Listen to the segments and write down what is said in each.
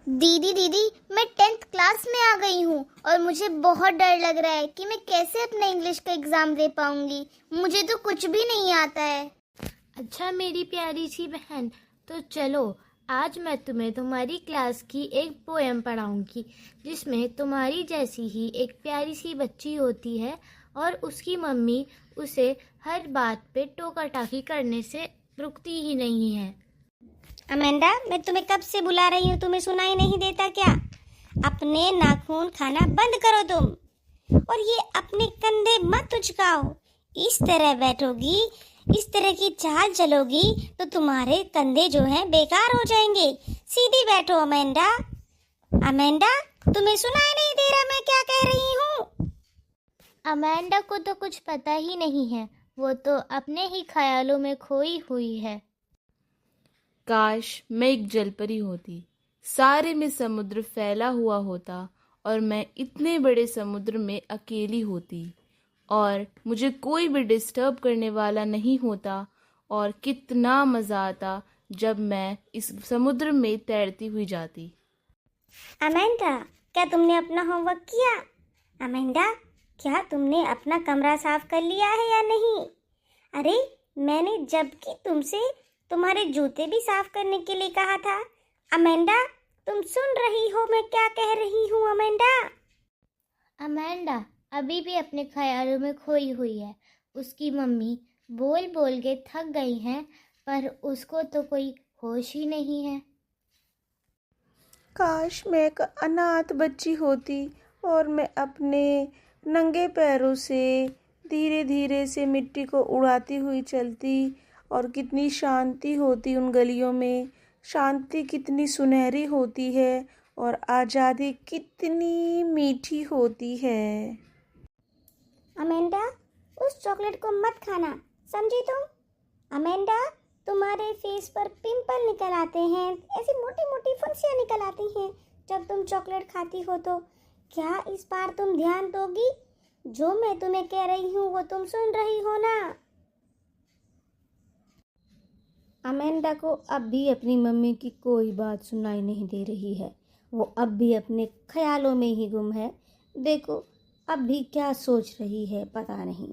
दीदी दीदी, मैं 10th क्लास में आ गई हूँ और मुझे बहुत डर लग रहा है कि मैं कैसे अपना इंग्लिश का एग्ज़ाम दे पाऊँगी। मुझे तो कुछ भी नहीं आता है। अच्छा मेरी प्यारी सी बहन, तो चलो आज मैं तुम्हें तुम्हारी क्लास की एक पोएम पढ़ाऊंगी जिसमें तुम्हारी जैसी ही एक प्यारी सी बच्ची होती है और उसकी मम्मी उसे हर बात पे टोका टाकी करने से रुकती ही नहीं है। अमेंडा, मैं तुम्हें कब से बुला रही हूँ, तुम्हें सुनाई नहीं देता क्या? अपने नाखून खाना बंद करो तुम, और ये अपने कंधे मत उचकाओ। इस तरह बैठोगी, इस तरह की चाल चलोगी तो तुम्हारे कंधे जो हैं बेकार हो जाएंगे। सीधी बैठो अमेंडा। अमेंडा, तुम्हें सुनाई नहीं दे रहा मैं क्या कह रही हूँ? अमेंडा को तो कुछ पता ही नहीं है, वो तो अपने ही ख्यालों में खोई हुई है। काश मैं एक जलपरी होती, सारे में समुद्र फैला हुआ होता और मैं इतने बड़े समुद्र में अकेली होती और मुझे कोई भी डिस्टर्ब करने वाला नहीं होता। और कितना मज़ा आता जब मैं इस समुद्र में तैरती हुई जाती। अमेंडा, क्या तुमने अपना होमवर्क किया? अमेंडा, क्या तुमने अपना कमरा साफ कर लिया है या नहीं? अरे, मैंने जबकि तुमसे तुम्हारे जूते भी साफ करने के लिए कहा था। अमेंडा, तुम सुन रही हो मैं क्या कह रही हूँ? अमेंडा अमेंडा अभी भी अपने ख्यालों में खोई हुई है। उसकी मम्मी बोल बोल के थक गई हैं, पर उसको तो कोई होश ही नहीं है। काश मैं एक अनाथ बच्ची होती और मैं अपने नंगे पैरों से धीरे धीरे से मिट्टी को उड़ाती हुई चलती और कितनी शांति होती उन गलियों में। शांति कितनी सुनहरी होती है और आज़ादी कितनी मीठी होती है। अमेंडा, उस चॉकलेट को मत खाना, समझी तुम? अमेंडा, तुम्हारे फेस पर पिंपल निकल आते हैं, ऐसी मोटी मोटी फुंसियाँ निकल आती हैं जब तुम चॉकलेट खाती हो। तो क्या इस बार तुम ध्यान दोगी? जो मैं तुम्हें कह रही हूँ वो तुम सुन रही हो ना? अमेंडा को अब भी अपनी मम्मी की कोई बात सुनाई नहीं दे रही है। वो अब भी अपने ख्यालों में ही गुम है। देखो अब भी क्या सोच रही है पता नहीं।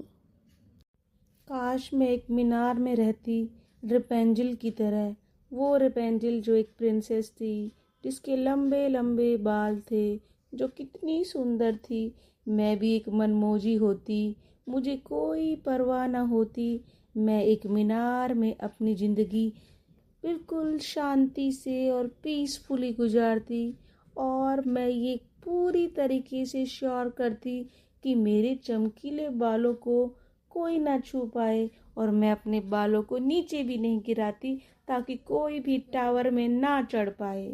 काश मैं एक मीनार में रहती, रेपेंजिल की तरह। वो रेपेंजिल जो एक प्रिंसेस थी, जिसके लंबे लंबे बाल थे, जो कितनी सुंदर थी। मैं भी एक मनमोजी होती, मुझे कोई परवाह न होती। मैं एक मीनार में अपनी ज़िंदगी बिल्कुल शांति से और पीसफुली गुजारती और मैं ये पूरी तरीके से श्योर करती कि मेरे चमकीले बालों को कोई ना छू पाए और मैं अपने बालों को नीचे भी नहीं गिराती ताकि कोई भी टावर में ना चढ़ पाए।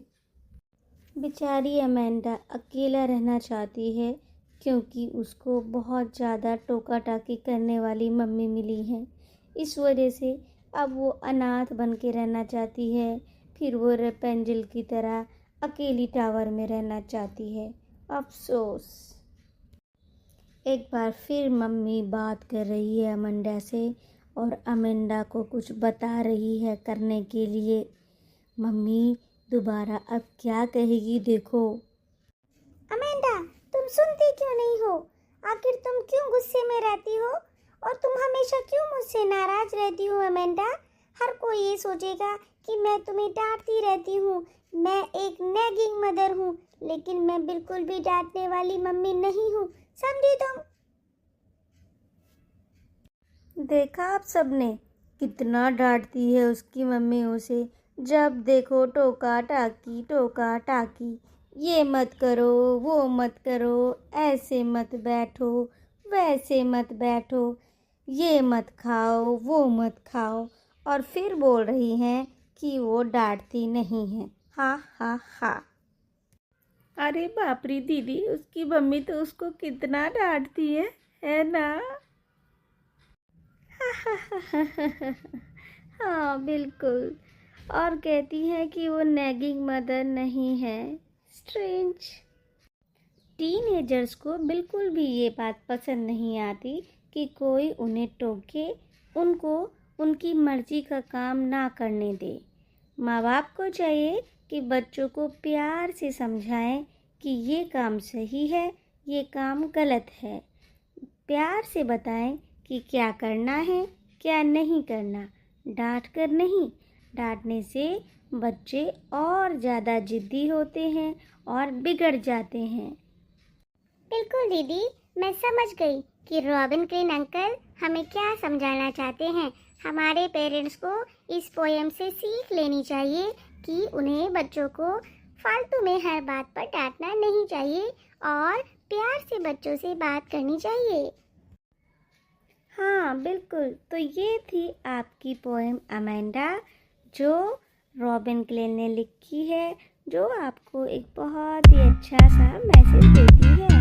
बेचारी अमेंडा अकेला रहना चाहती है क्योंकि उसको बहुत ज़्यादा टोका टाकी करने वाली मम्मी मिली है। इस वजह से अब वो अनाथ बन के रहना चाहती है। फिर वो रेपेंजिल की तरह अकेली टावर में रहना चाहती है। अफसोस। एक बार फिर मम्मी बात कर रही है अमेंडा से और अमेंडा को कुछ बता रही है करने के लिए। मम्मी दोबारा अब क्या कहेगी देखो। अमेंडा, तुम सुनती क्यों नहीं हो? आखिर तुम क्यों गुस्से में रहती हो और तुम हमेशा क्यों मुझसे नाराज रहती हो? अमेंडा, हर कोई ये सोचेगा कि मैं तुम्हें डांटती रहती हूँ। मैं एक नैगिंग मदर हूँ, लेकिन मैं बिल्कुल भी डांटने वाली मम्मी नहीं हूँ, समझी तुम? देखा आप सबने कितना डांटती है उसकी मम्मी उसे। जब देखो टोका टाकी टोका टाकी, ये मत करो वो मत करो, ऐसे मत बैठो वैसे मत बैठो, ये मत खाओ वो मत खाओ, और फिर बोल रही हैं कि वो डांटती नहीं है। हा हा हा। अरे बाप रे दीदी, उसकी मम्मी तो उसको कितना डांटती है ना? हाँ बिल्कुल, और कहती है कि वो नैगिंग मदर नहीं है। स्ट्रेंज। टीनेजर्स को बिल्कुल भी ये बात पसंद नहीं आती कि कोई उन्हें टोके, उनको उनकी मर्जी का काम ना करने दे। माँ बाप को चाहिए कि बच्चों को प्यार से समझाएं कि ये काम सही है, ये काम गलत है। प्यार से बताएं कि क्या करना है, क्या नहीं करना। डांट कर नहीं, डांटने से बच्चे और ज़्यादा जिद्दी होते हैं और बिगड़ जाते हैं। बिल्कुल दीदी, मैं समझ गई कि रॉबिन क्रेन अंकल हमें क्या समझाना चाहते हैं। हमारे पेरेंट्स को इस पोएम से सीख लेनी चाहिए कि उन्हें बच्चों को फालतू में हर बात पर डांटना नहीं चाहिए और प्यार से बच्चों से बात करनी चाहिए। हाँ बिल्कुल, तो ये थी आपकी पोएम अमेंडा, जो रॉबिन क्लेन ने लिखी है, जो आपको एक बहुत ही अच्छा सा मैसेज देती है।